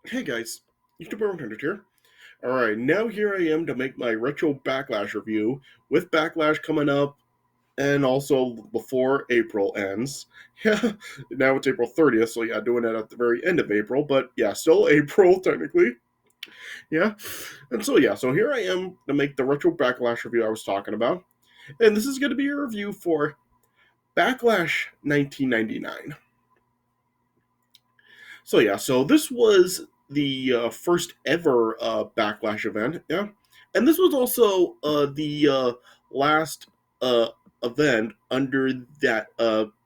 Hey guys, YouTuber Intended here. Alright, now here I am to make my retro Backlash review, with Backlash coming up and also before April ends. Yeah, now it's April 30th, so yeah, doing it at the very end of April, but yeah, still April technically. Yeah, and so yeah, so here I am to make the retro Backlash review I was talking about, and this is going to be a review for Backlash 1999. So yeah, so this was the first ever Backlash event, yeah, and this was also the last event under that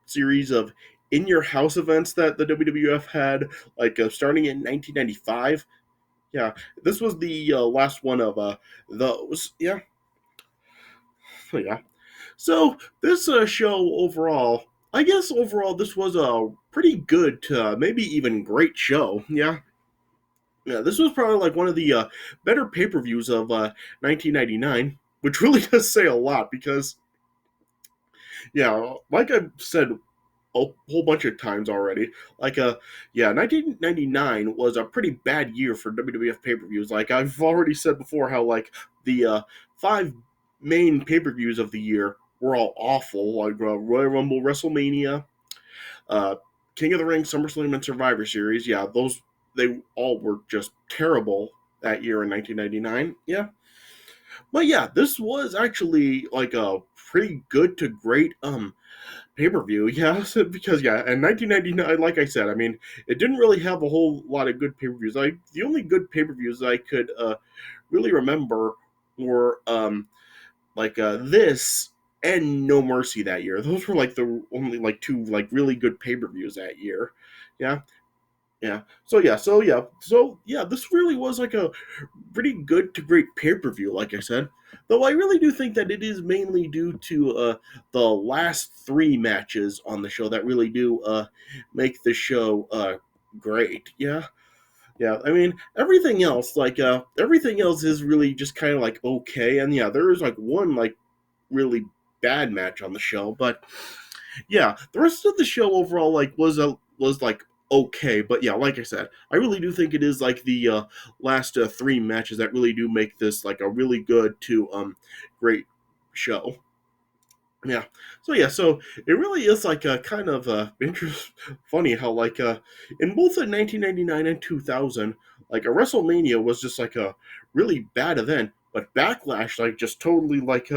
series of in your house events that the WWF had, like starting in 1995. Yeah, this was the last one of those. Yeah, so yeah. So this show overall, I guess overall this was a pretty good, to maybe even great show. Yeah, yeah, this was probably like one of the better pay per views of 1999, which really does say a lot because, yeah, like I've said a whole bunch of times already, like, yeah, 1999 was a pretty bad year for WWF pay per views. Like, I've already said before how, like, the five main pay per views of the year were all awful, like Royal Rumble, WrestleMania, uh, King of the Ring, SummerSlam, and Survivor Series. Yeah, those they all were just terrible that year in 1999. Yeah, but yeah, this was actually like a pretty good to great pay per view. Yeah, because yeah, in 1999, like I said, I mean, it didn't really have a whole lot of good pay per views. Like the only good pay per views I could really remember were like this and No Mercy that year. Those were like the only like two like really good pay per views that year. Yeah, yeah. So yeah, this really was like a pretty good to great pay per view. Like I said, though I really do think that it is mainly due to the last three matches on the show that really do make the show great. Yeah. Yeah, I mean everything else is really just kind of like okay, and yeah, there is like one like really bad match on the show, but yeah, the rest of the show overall like was like okay, but yeah, like I said, I really do think it is like the last three matches that really do make this like a really good to great show. Yeah. So yeah, so it really is like a kind of funny how like in both the 1999 and 2000, like a WrestleMania was just like a really bad event, but Backlash like just totally like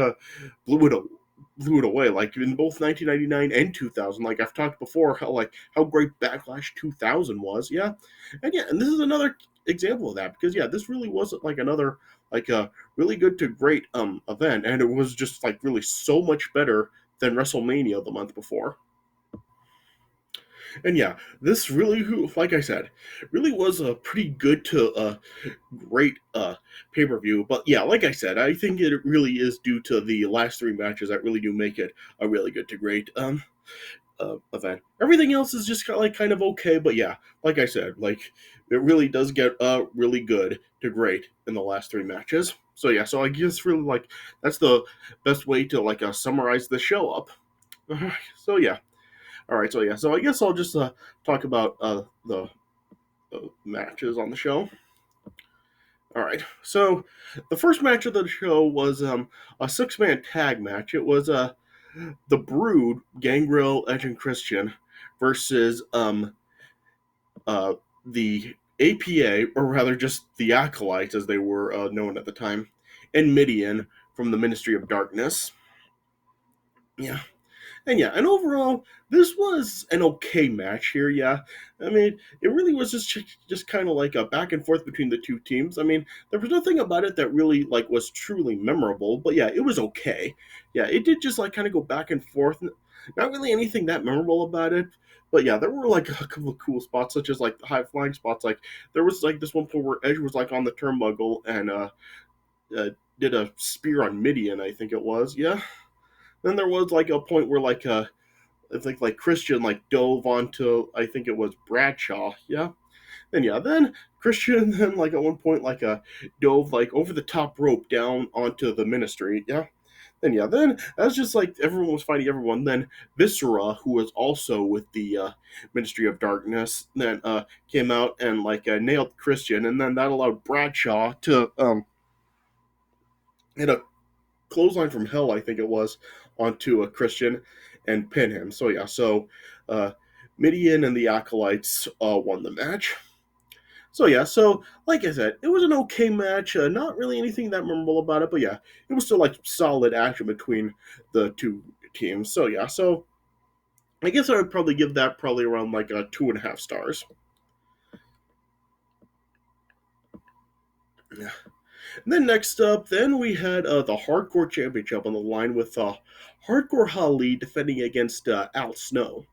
blew it away. Like in both 1999 and 2000, like I've talked before how like how great Backlash 2000 was. Yeah. And yeah, and this is another example of that because yeah, this really wasn't like another like a really good to great event, and it was just like really so much better than WrestleMania the month before. And yeah, this really, like I said, really was a pretty good to great pay per view. But yeah, like I said, I think it really is due to the last three matches that really do make it a really good to great event. Everything else is just kind of okay, but yeah, like I said, like it really does get really good to great in the last three matches. So yeah, so I guess really like that's the best way to like summarize the show up. So yeah, all right. So yeah, so I guess I'll just talk about the matches on the show. All right. So the first match of the show was a six-man tag match. It was the Brood, Gangrel, Edge, and Christian versus the APA, or rather just the Acolytes as they were known at the time, and Mideon from the Ministry of Darkness. Yeah. And yeah, and overall, this was an okay match here. Yeah, I mean, it really was just kind of like a back and forth between the two teams. I mean, there was nothing about it that really like was truly memorable, but yeah, it was okay. Yeah, it did just like kind of go back and forth. Not really anything that memorable about it, but yeah, there were like a couple of cool spots, such as like the high flying spots. Like there was like this one point where Edge was like on the turnbuckle and uh did a spear on Midian, I think it was. Yeah. Then there was like a point where like I think like Christian like dove onto, I think it was Bradshaw, yeah. And yeah, then Christian then like at one point like dove like over the top rope down onto the Ministry, yeah. Then yeah, then that's just like everyone was fighting everyone. Then Viscera, who was also with the Ministry of Darkness, then came out and nailed Christian, and then that allowed Bradshaw to hit a clothesline from hell, I think it was, onto a Christian and pin him. So yeah, so uh, Mideon and the Acolytes won the match. So yeah, so like I said, it was an okay match. Not really anything that memorable about it, but yeah, it was still like solid action between the two teams. So yeah, so I guess I would probably give that probably around like 2.5 stars. Yeah. And then next up, then we had the Hardcore Championship on the line with Hardcore Holly defending against Al Snow.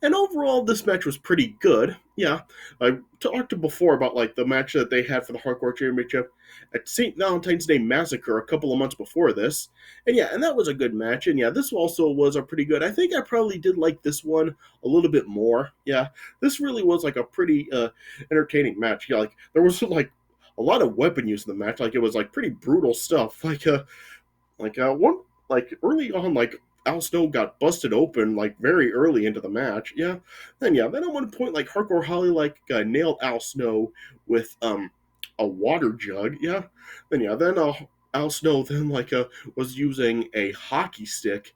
And overall, this match was pretty good. Yeah, I talked before about like the match that they had for the Hardcore Championship at St. Valentine's Day Massacre a couple of months before this. And yeah, and that was a good match. And yeah, this also was a pretty good. I think I probably did like this one a little bit more. Yeah, this really was like a pretty entertaining match. Yeah, like there was like a lot of weapon use in the match. Like it was like pretty brutal stuff. One like early on, like Al Snow got busted open like very early into the match. Then at one point, like Hardcore Holly nailed Al Snow with a water jug. Then Al Snow then was using a hockey stick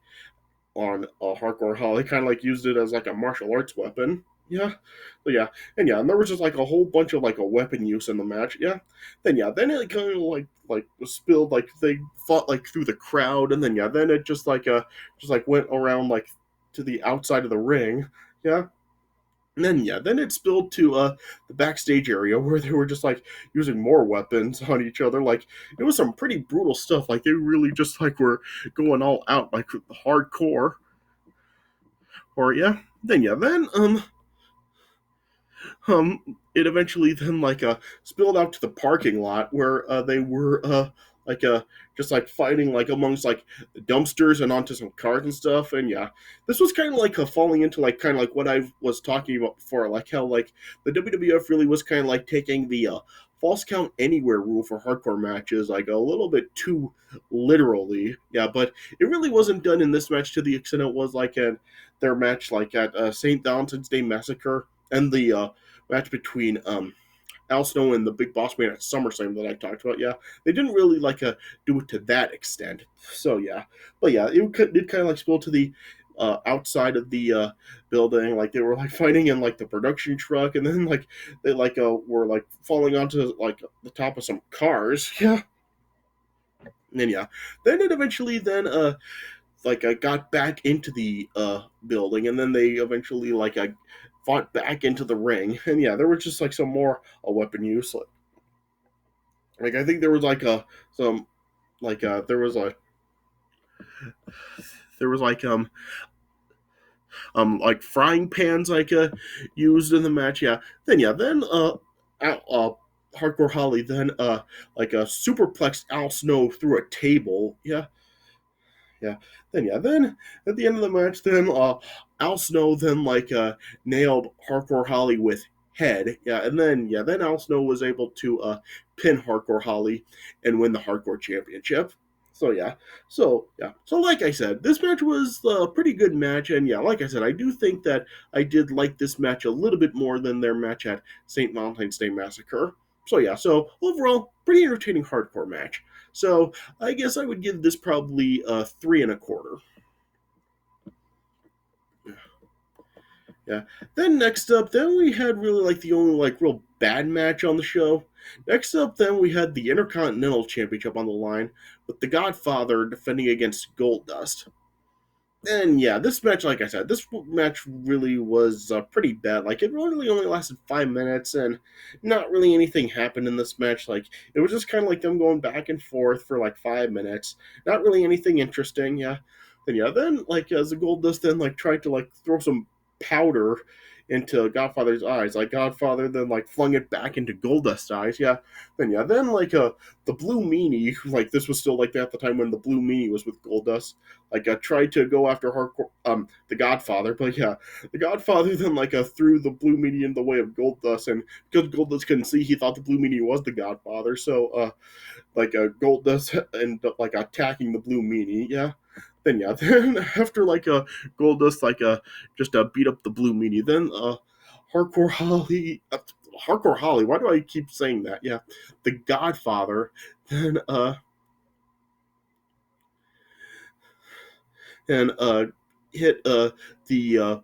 on Hardcore Holly, kind of like used it as like a martial arts weapon. Yeah, but yeah, and there was just like a whole bunch of like a weapon use in the match. Then it kind of was spilled, like they fought like through the crowd, and then it just like went around like to the outside of the ring. Yeah, then it spilled to the backstage area where they were just like using more weapons on each other. Like it was some pretty brutal stuff. Like they really just like were going all out, like hardcore. Or yeah, then it eventually then spilled out to the parking lot where they were like uh just like fighting like amongst like dumpsters and onto some cars and stuff. And yeah, this was kind of like falling into like kind of like what I was talking about before, like how like the WWF really was kind of like taking the false count anywhere rule for hardcore matches like a little bit too literally. Yeah, but it really wasn't done in this match to the extent it was like in their match like at St. Valentine's Day Massacre and the match between Al Snow and the Big Boss Man at SummerSlam that I talked about. Yeah, they didn't really do it to that extent. So yeah, but yeah, it did kind of like spill to the outside of the building. Like they were like fighting in like the production truck, and then like they were like falling onto like the top of some cars. Yeah, and then yeah, then it eventually then got back into the building, and then they eventually fought back into the ring. And yeah, there was just like some more weapon use. Like I think there was like a some like there was like frying pans used in the match. Then Hardcore Holly then superplexed Al Snow through a table. Then at the end of the match, then Al Snow then nailed Hardcore Holly with head. Then Al Snow was able to pin Hardcore Holly and win the Hardcore Championship. So like I said, this match was a pretty good match, and yeah, like I said, I do think that I did like this match a little bit more than their match at St. Valentine's Day Massacre. So overall, pretty entertaining hardcore match. So I guess I would give this probably 3.25. Yeah. Then next up, then we had really like the only like real bad match on the show. Next up, then we had the Intercontinental Championship on the line with the Godfather defending against Goldust. And yeah, this match, like I said, this match really was pretty bad. Like it really only lasted 5 minutes, and not really anything happened in this match. Like it was just kind of like them going back and forth for like 5 minutes. Not really anything interesting. Then like as the Goldust then like tried to like throw some powder into Godfather's eyes, like Godfather then like flung it back into Goldust's eyes, yeah. Then like the Blue Meanie, like this was still like that at the time when the Blue Meanie was with Goldust, like tried to go after hardcore the Godfather, but yeah, the Godfather then like threw the Blue Meanie in the way of Goldust, and because Goldust couldn't see, he thought the Blue Meanie was the Godfather, so like Goldust ended up like attacking the Blue Meanie, yeah. Then after like Goldust like just beat up the Blue Meanie, then Hardcore Holly, Hardcore Holly. Why do I keep saying that? Yeah, the Godfather. Then and hit the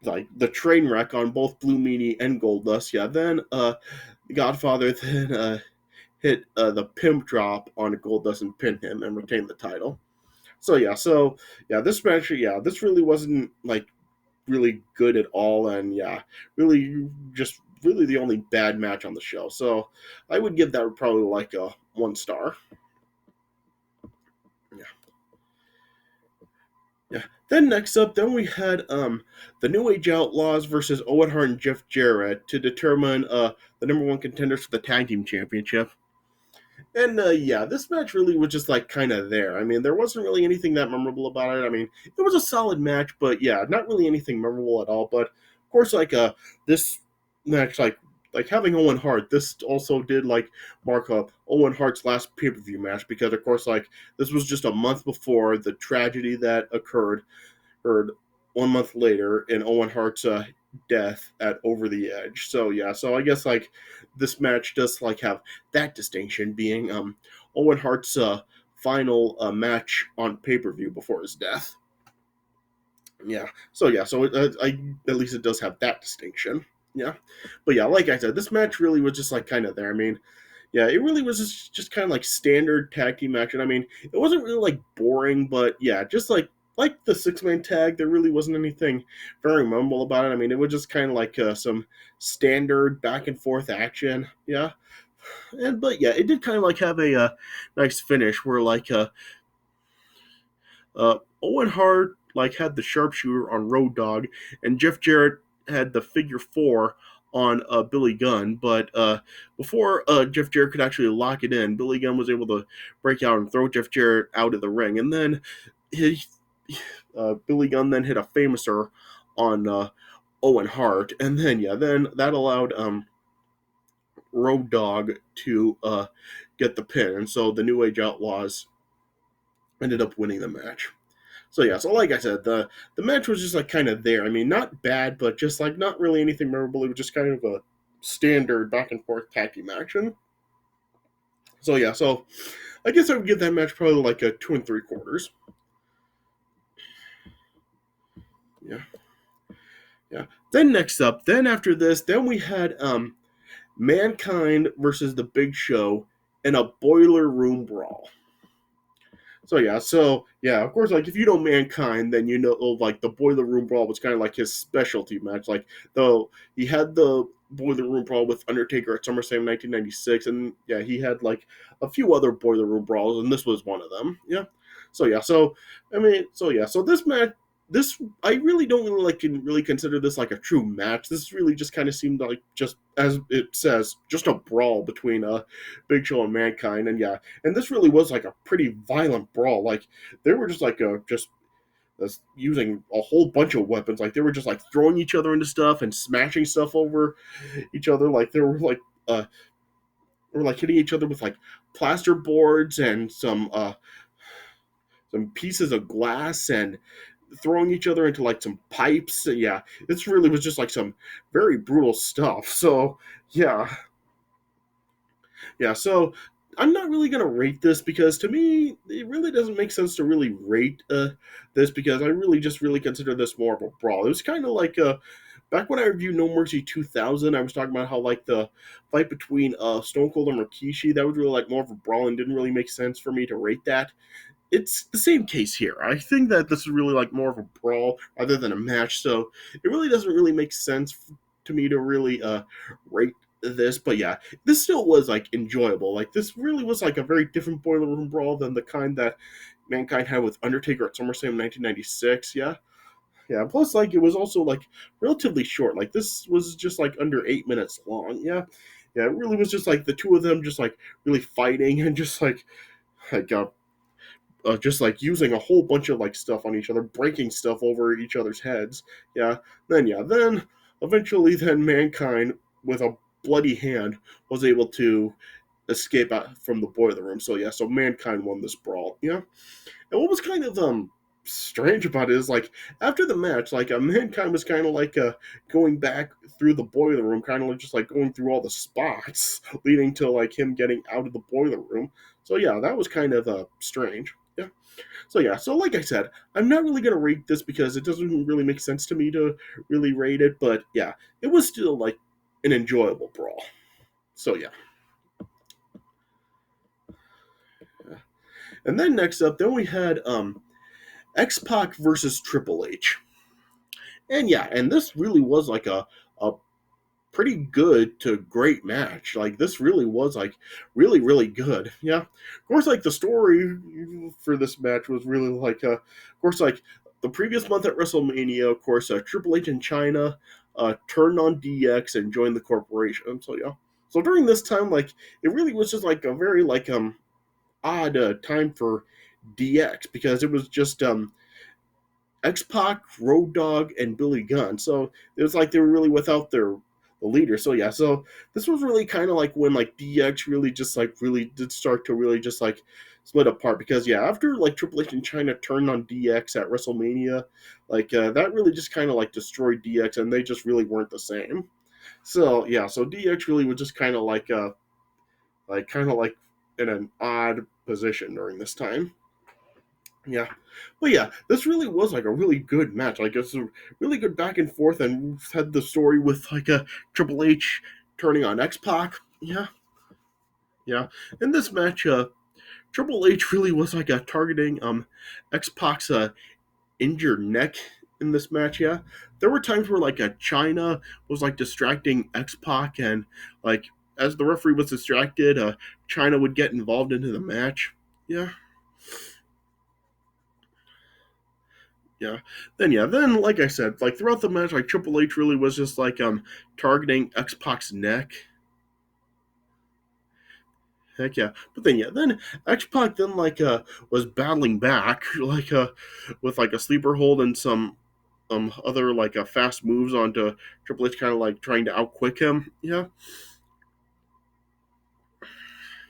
like the train wreck on both Blue Meanie and Goldust. Yeah. Then the Godfather then hit the pimp drop on Goldust and pin him and retain the title. So this match, yeah, this really wasn't like really good at all, and yeah, really just really the only bad match on the show. So I would give that probably like a 1 star. Yeah, yeah. Then next up, then we had the New Age Outlaws versus Owen Hart and Jeff Jarrett to determine the number one contenders for the tag team championship. And yeah, this match really was just like kind of there. I mean, there wasn't really anything that memorable about it. I mean, it was a solid match, but yeah, not really anything memorable at all. But of course, like this match, like having Owen Hart, this also did like mark up Owen Hart's last pay per view match because of course, like this was just a month before the tragedy that occurred 1 month later in Owen Hart's death at Over the Edge. So yeah, so I guess like this match does like have that distinction being Owen Hart's final match on pay per view before his death. So at least it does have that distinction. Yeah, but yeah, like I said, this match really was just like kind of there. I mean, yeah, it really was just kind of like standard tag team action. I mean, it wasn't really like boring, but yeah, just like the 6-man tag, there really wasn't anything very memorable about it. I mean, it was just kind of like some standard back and forth action. Yeah, and but yeah, it did kind of like have a nice finish where like Owen Hart like had the sharpshooter on Road Dogg, and Jeff Jarrett had the figure four on Billy Gunn. But before Jeff Jarrett could actually lock it in, Billy Gunn was able to break out and throw Jeff Jarrett out of the ring, and then Billy Gunn then hit a famouser on Owen Hart, and then then that allowed Road Dogg to get the pin, and so the New Age Outlaws ended up winning the match. So like I said, the match was just like kind of there. I mean, not bad, but just like not really anything memorable. It was just kind of a standard back and forth tag team action. So I guess I would give that match probably like a 2 3/4. Yeah, yeah. Then next up, then after this, then we had Mankind versus the Big Show in a boiler room brawl. So of course, like if you know Mankind, then you know like the Boiler Room Brawl was kind of like his specialty match. Like though he had the Boiler Room Brawl with Undertaker at SummerSlam 1996, and yeah, he had like a few other Boiler Room Brawls, and this was one of them. Yeah. So this match, this I really don't really like can really consider this like a true match. This really just kind of seemed like just as it says, just a brawl between Big Show and Mankind, and yeah, and this really was like a pretty violent brawl. Like they were just like just using a whole bunch of weapons. Like they were just like throwing each other into stuff and smashing stuff over each other. Like they were like hitting each other with like plaster boards and some pieces of glass and throwing each other into like some pipes. Yeah, this really was just like some very brutal stuff. So yeah, so I'm not really gonna rate this because to me it really doesn't make sense to really rate this because I really just really consider this more of a brawl. It was kind of like back when I reviewed No Mercy 2000, I was talking about how like the fight between Stone Cold and Rikishi, that was really like more of a brawl and didn't really make sense for me to rate that. It's the same case here. I think that this is really like more of a brawl rather than a match, so it really doesn't really make sense to me to really rate this. But yeah, this still was like enjoyable. Like this really was like a very different Boiler Room Brawl than the kind that Mankind had with Undertaker at SummerSlam 1996. Yeah, Yeah, plus like it was also like relatively short. Like this was just like under 8 minutes long. Yeah, yeah, it really was just like the two of them just like really fighting and like just like using a whole bunch of like stuff on each other, breaking stuff over each other's heads. Yeah, then eventually then Mankind with a bloody hand was able to escape out from the boiler room. So yeah, so Mankind won this brawl. Yeah. And what was kind of strange about it is like after the match, like Mankind was kind of like going back through the boiler room, kind of like just like going through all the spots, leading to like him getting out of the boiler room. So yeah, that was kind of strange. Yeah. So yeah, so like I said, I'm not really gonna rate this because it doesn't really make sense to me to really rate it, but yeah, it was still like an enjoyable brawl. So yeah. And then next up, then we had X-Pac versus Triple H. And yeah, and this really was like a pretty good to great match. Like this really was like really really good. Yeah, of course, like the story for this match was really like of course like the previous month at WrestleMania. Of course, Triple H in China turned on DX and joined the corporation. So yeah, so during this time, like it really was just like a very like odd time for DX because it was just X-Pac, Road Dogg, and Billy Gunn. So it was like they were really without their the leader. So yeah, so this was really kind of like when like DX really just like really did start to really just like split apart because yeah, after like Triple H and China turned on DX at WrestleMania, like that really just kind of like destroyed DX and they just really weren't the same. So yeah, so DX really was just kind of like in an odd position during this time. Yeah, but yeah, this really was like a really good match. Like it's a really good back and forth, and we've had the story with like a Triple H turning on X-Pac. Yeah, yeah. In this match, Triple H really was like a targeting X-Pac's injured neck in this match. Yeah, there were times where like a China was like distracting X-Pac, and like as the referee was distracted, China would get involved into the match. Yeah. Yeah, then like I said, like throughout the match, like Triple H really was just like targeting X Pac's neck. Heck yeah. But then yeah, then X Pac then like was battling back like with like a sleeper hold and some other like fast moves onto Triple H kind of like trying to outquick him. Yeah.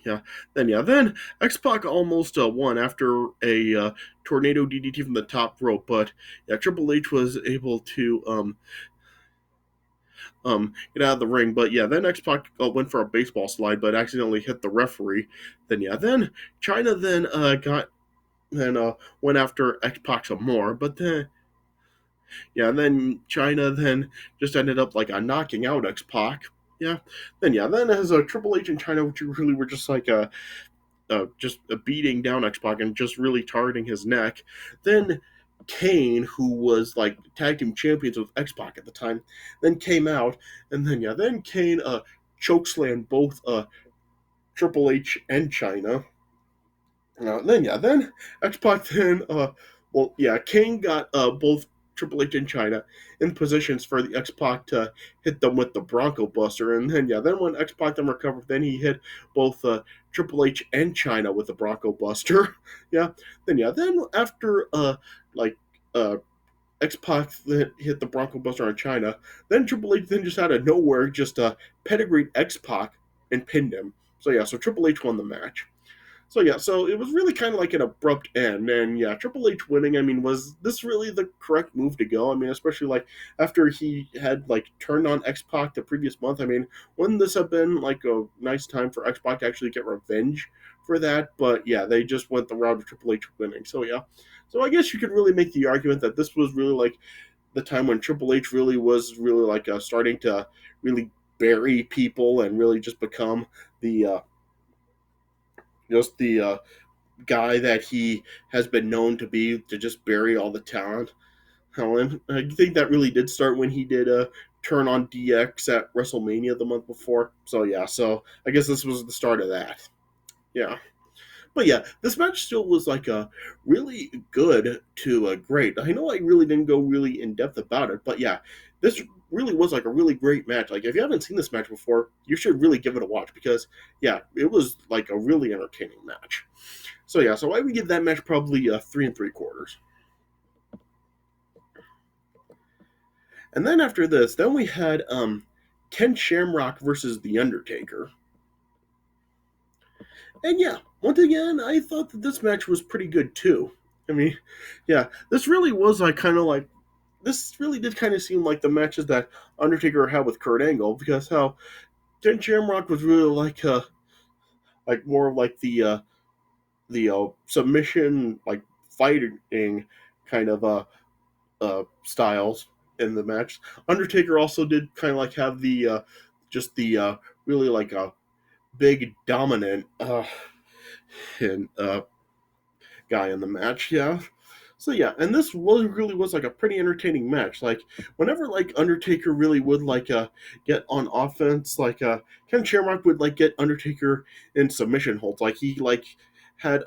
Yeah, then X Pac almost won after a tornado DDT from the top rope, but yeah, Triple H was able to get out of the ring. But yeah, then X Pac went for a baseball slide, but accidentally hit the referee. Then yeah, then China then went after X Pac some more, but then yeah, and then China then just ended up like knocking out X Pac. Yeah, then as a Triple H in China, which really were just like just beating down X Pac and just really targeting his neck. Then Kane, who was like tag team champions with X Pac at the time, then came out, and then Kane chokeslammed both Triple H and China. Then X Pac then Kane got both Triple H and China in positions for the X Pac to hit them with the Bronco Buster, and then when X Pac then recovered, then he hit both Triple H and China with the Bronco Buster. Then after like uh X Pac hit the Bronco Buster on China, then Triple H then just out of nowhere just pedigreed X Pac and pinned him. So yeah, so Triple H won the match. So yeah, so it was really kind of like an abrupt end, and yeah, Triple H winning. I mean, was this really the correct move to go? I mean, especially like after he had like turned on X Pac the previous month. I mean, wouldn't this have been like a nice time for X Pac to actually get revenge for that? But yeah, they just went the route of Triple H winning. So yeah, so I guess you could really make the argument that this was really like the time when Triple H really was really like starting to really bury people and really just become the just the guy that he has been known to be to just bury all the talent. Helen, I think that really did start when he did a turn on DX at WrestleMania the month before. So yeah, so I guess this was the start of that. Yeah, But yeah, this match still was like a really good to a great. I know I really didn't go really in depth about it, but yeah, this really was like a really great match. Like if you haven't seen this match before, you should really give it a watch because yeah, it was like a really entertaining match. So yeah, so I would give that match probably 3 3/4. And then after this, then we had Ken Shamrock versus The Undertaker. And yeah, once again, I thought that this match was pretty good too. I mean, yeah, this really was like kind of like this really did kind of seem like the matches that Undertaker had with Kurt Angle because how Ken Shamrock was really like more of like the submission like fighting kind of styles in the match. Undertaker also did kind of like have the just the really like a big dominant and guy in the match. Yeah. So yeah, and this really was like a pretty entertaining match. Like whenever like Undertaker really would like get on offense, like Ken Shamrock would like get Undertaker in submission holds. Like he like had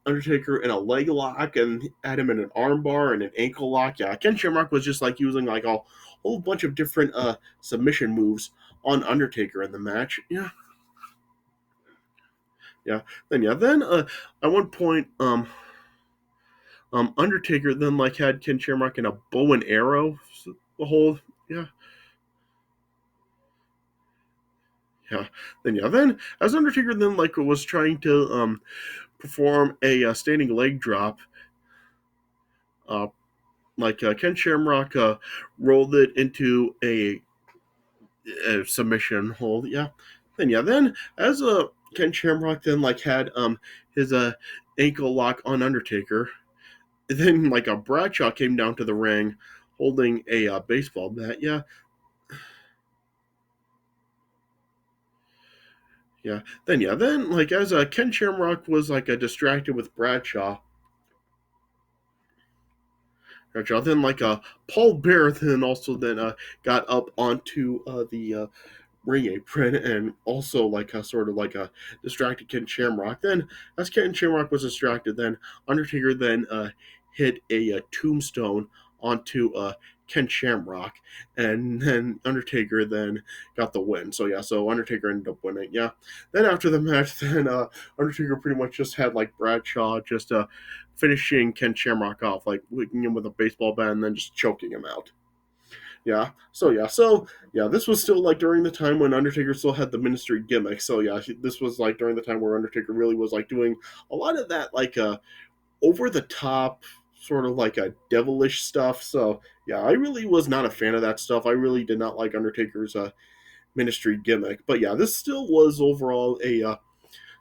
Undertaker in a leg lock and had him in an arm bar and an ankle lock. Yeah, Ken Shamrock was just like using like a whole bunch of different submission moves on Undertaker in the match. Yeah, yeah. Then at one point Undertaker then like had Ken Shamrock in a bow and arrow the whole yeah then as Undertaker then like was trying to perform a standing leg drop uh Ken Shamrock rolled it into a submission hold then as Ken Shamrock then like had his ankle lock on Undertaker. Then like a Bradshaw came down to the ring holding a baseball bat. Then like as Ken Shamrock was like distracted with Bradshaw, then like Paul Bear then also then got up onto the ring apron and also like sort of like a distracted Ken Shamrock. Then as Ken Shamrock was distracted, then Undertaker then hit a tombstone onto Ken Shamrock, and then Undertaker then got the win. So yeah, so Undertaker ended up winning. Yeah. Then after the match, then Undertaker pretty much just had like Bradshaw just finishing Ken Shamrock off, like licking him with a baseball bat and then just choking him out. So this was still like during the time when Undertaker still had the ministry gimmick. So yeah, this was like during the time where Undertaker really was like doing a lot of that like over the top sort of like a devilish stuff. So yeah, I really was not a fan of that stuff. I really did not like Undertaker's ministry gimmick. But yeah, this still was overall a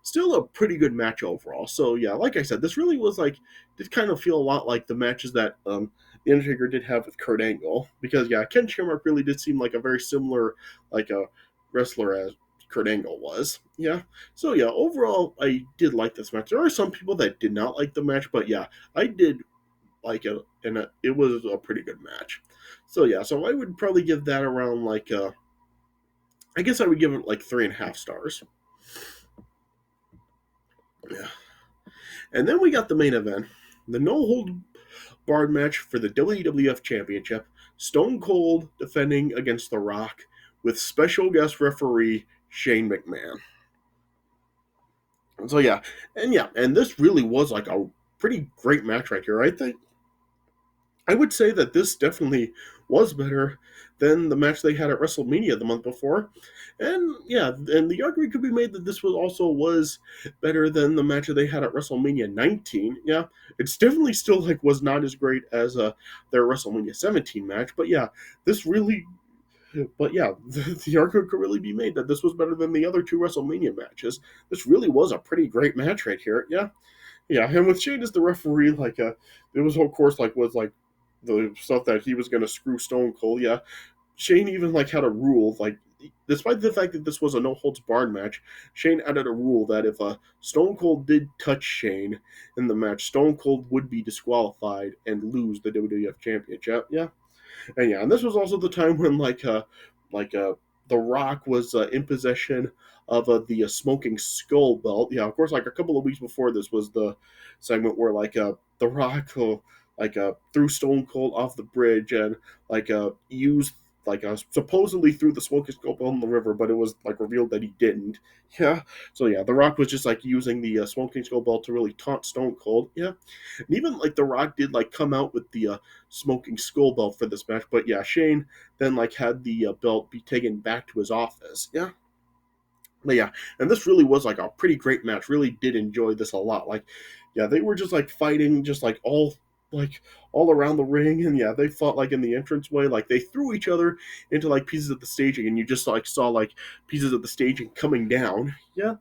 still a pretty good match overall. So yeah, like I said, this really was like did kind of feel a lot like the matches that the Undertaker did have with Kurt Angle because yeah, Ken Shamrock really did seem like a very similar like a wrestler as Kurt Angle was. Yeah. So yeah, overall I did like this match. There are some people that did not like the match, but yeah, I did like it and it was a pretty good match. So yeah, so I would probably give that around like I guess I would give it like 3.5 stars. Yeah. And then we got the main event, the no hold barred match for the WWF Championship. Stone Cold defending against The Rock with special guest referee Shane McMahon. So and this really was like a pretty great match right here. I think I would say that this definitely was better than the match they had at WrestleMania the month before. And yeah, and the argument could be made that this was better than the match that they had at WrestleMania 19. Yeah, it's definitely still like was not as great as their WrestleMania 17 match, but yeah, this really but yeah, the argument could really be made that this was better than the other two WrestleMania matches. This really was a pretty great match right here. Yeah, and with Shane as the referee, like it was of course like was like the stuff that he was gonna screw Stone Cold. Yeah, Shane even like had a rule like. Despite the fact that this was a no holds barred match, Shane added a rule that if Stone Cold did touch Shane in the match, Stone Cold would be disqualified and lose the WWF Championship. Yeah, and this was also the time when like The Rock was in possession of the Smoking Skull belt. Yeah, of course, like a couple of weeks before this was the segment where like The Rock threw Stone Cold off the bridge and used supposedly threw the Smoking Skull belt in the river, but it was like revealed that he didn't. Yeah, so yeah, The Rock was just like using the Smoking Skull belt to really taunt Stone Cold. Yeah, and even like The Rock did like come out with the Smoking Skull belt for this match, but yeah, Shane then like had the belt be taken back to his office. Yeah, but yeah, and this really was like a pretty great match. Really did enjoy this a lot. Like, yeah, they were just like fighting, just like all around the ring, and yeah, they fought like in the entranceway. Like they threw each other into like pieces of the staging, and you just like saw like pieces of the staging coming down. Yeah,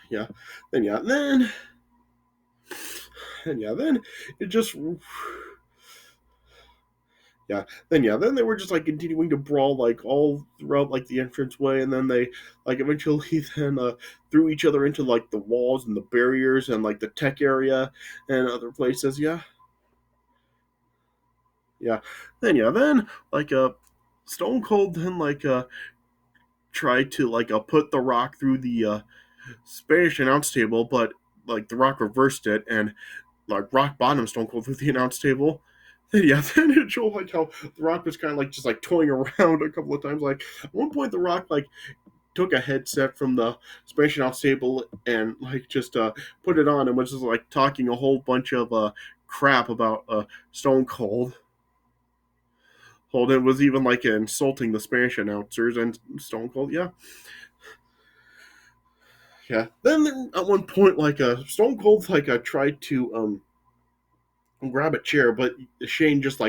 yeah, then yeah, then it just then they were just like continuing to brawl like all throughout like the entranceway, and then they like eventually then threw each other into like the walls and the barriers and like the tech area and other places. Yeah, yeah, then like Stone Cold then tried to put the Rock through the Spanish announce table, but like the Rock reversed it and like rock bottom Stone Cold through the announce table. Then yeah, then it showed like how The Rock was kind of like just like toying around a couple of times. Like at one point, The Rock like took a headset from the Spanish announce table and like just put it on and was just like talking a whole bunch of crap about Stone Cold. Holden was even like insulting the Spanish announcers and Stone Cold. Yeah, yeah. Then at one point, like Stone Cold tried to grab a chair, but Shane just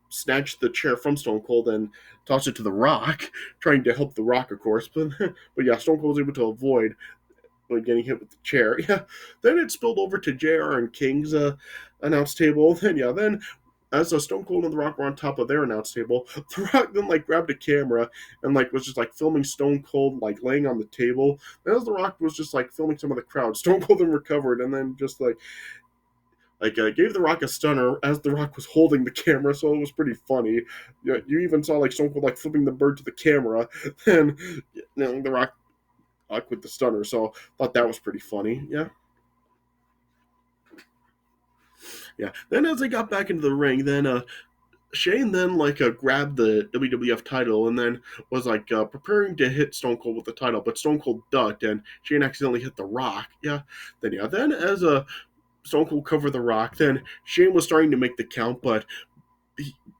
snatched the chair from Stone Cold and tossed it to The Rock, trying to help The Rock, of course. But yeah, Stone Cold was able to avoid getting hit with the chair. Yeah, then it spilled over to JR and King's announce table. Then as Stone Cold and The Rock were on top of their announce table, The Rock then grabbed a camera and was just filming Stone Cold laying on the table. And as The Rock was just filming some of the crowd, Stone Cold then recovered and then just gave The Rock a stunner as The Rock was holding the camera, so it was pretty funny. Yeah, you even saw Stone Cold flipping the bird to the camera, and The Rock with the stunner. So I thought that was pretty funny. Yeah, yeah. Then as they got back into the ring, then Shane then grabbed the WWF title and then was preparing to hit Stone Cold with the title, but Stone Cold ducked and Shane accidentally hit The Rock. Yeah, then as Stone Cold covered The Rock, then Shane was starting to make the count, but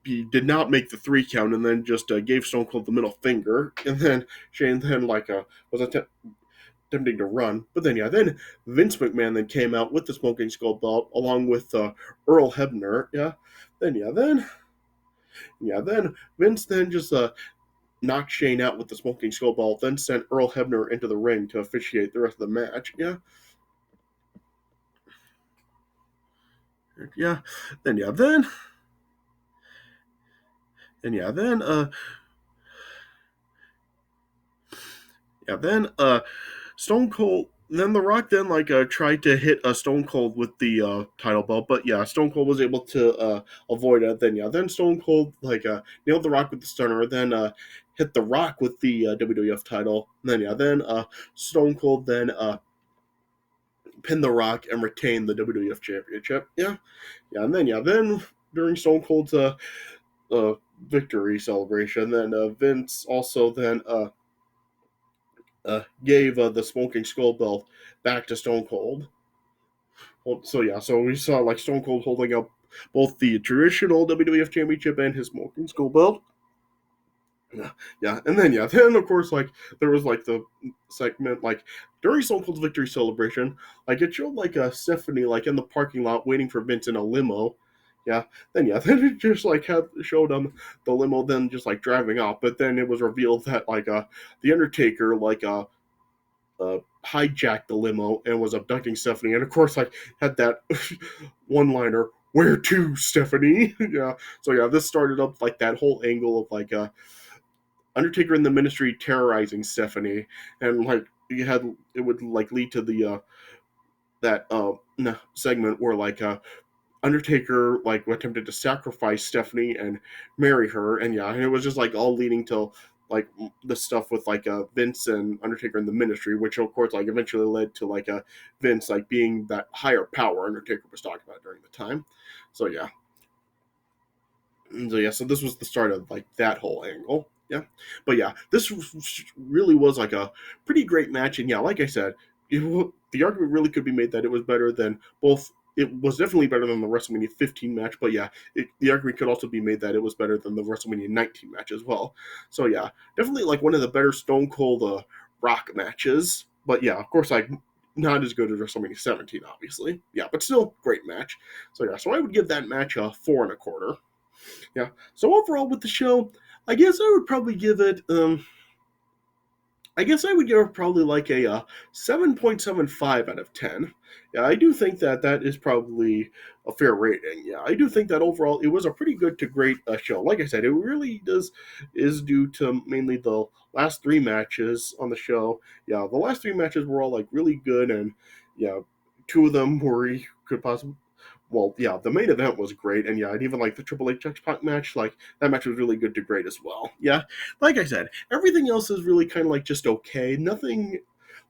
he did not make the 3 count and then just gave Stone Cold the middle finger. And then Shane then was attempting to run. But then, yeah, then Vince McMahon then came out with the Smoking Skull belt along with Earl Hebner. Yeah. Then Vince then just knocked Shane out with the Smoking Skull belt, then sent Earl Hebner into the ring to officiate the rest of the match. Yeah. Yeah. Then, yeah, then. And yeah, then then Stone Cold. Then The Rock then tried to hit Stone Cold with the title belt, but yeah, Stone Cold was able to avoid it. Then yeah, then Stone Cold nailed The Rock with the stunner, then hit The Rock with the WWF title. And then yeah, then Stone Cold then pinned The Rock and retained the WWF Championship. Yeah, yeah, and then yeah, then during Stone Cold's uh, victory celebration, then Vince also then gave the Smoking Skull belt back to Stone Cold. Well, so yeah, so we saw Stone Cold holding up both the traditional WWF Championship and his Smoking Skull belt. Yeah, and then yeah, then of course there was the segment during Stone Cold's victory celebration, it showed Stephanie in the parking lot waiting for Vince in a limo. Yeah, then yeah, then it just had showed the limo then just driving off, but then it was revealed that the Undertaker hijacked the limo and was abducting Stephanie, and of course, had that one-liner, "Where to, Stephanie?" Yeah, so yeah, this started up that whole angle of Undertaker and the Ministry terrorizing Stephanie, and it would lead to the that segment where Undertaker like attempted to sacrifice Stephanie and marry her, and yeah, and it was just like all leading to like the stuff with like Vince and Undertaker in the ministry, which of course like eventually led to like Vince like being that higher power Undertaker was talking about during the time. So yeah, so this was the start of like that whole angle. Yeah, but yeah, this really was like a pretty great match, and yeah, like I said, the argument really could be made that it was better than both. It was definitely better than the WrestleMania 15 match, but yeah, the argument could also be made that it was better than the WrestleMania 19 match as well. So yeah, definitely like one of the better Stone Cold Rock matches. But yeah, of course, like not as good as WrestleMania 17, obviously. Yeah, but still great match. So yeah, so I would give that match a 4.25. Yeah. So overall with the show, I guess I would probably give it I guess I would give it probably like a 7.75 out of 10. Yeah, I do think that that is probably a fair rating. Yeah, I do think that overall it was a pretty good to great show. Like I said, it really does is due to mainly the last three matches on the show. Yeah, the last three matches were all like really good, and yeah, two of them were you could possibly well, yeah, the main event was great, and yeah, and even like the Triple H X-Pac match, like that match was really good to great as well. Yeah, like I said, everything else is really kind of like just okay. Nothing,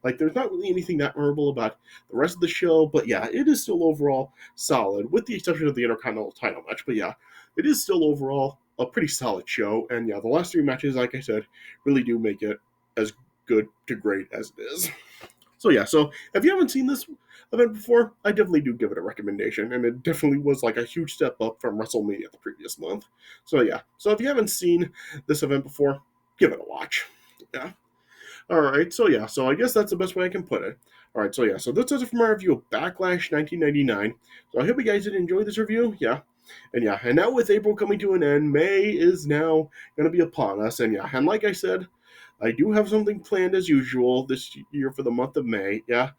like there's not really anything that memorable about the rest of the show, but yeah, it is still overall solid, with the exception of the Intercontinental title match. But yeah, it is still overall a pretty solid show, and yeah, the last three matches, like I said, really do make it as good to great as it is. So yeah, so if you haven't seen this event before, I definitely do give it a recommendation, and it definitely was like a huge step up from WrestleMania the previous month. So yeah, so if you haven't seen this event before, give it a watch. Yeah. All right. So yeah, so I guess that's the best way I can put it. All right. So yeah, so this is it for my review of Backlash 1999. So I hope you guys did enjoy this review. Yeah. And yeah, and now with April coming to an end, May is now going to be upon us. And yeah, and like I said, I do have something planned as usual this year for the month of May. Yeah,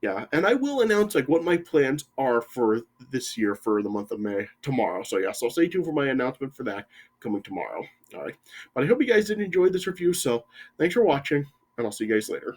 yeah, and I will announce like what my plans are for this year for the month of May tomorrow. So yeah, so stay tuned for my announcement for that coming tomorrow. All right, but I hope you guys did enjoy this review. So thanks for watching, and I'll see you guys later.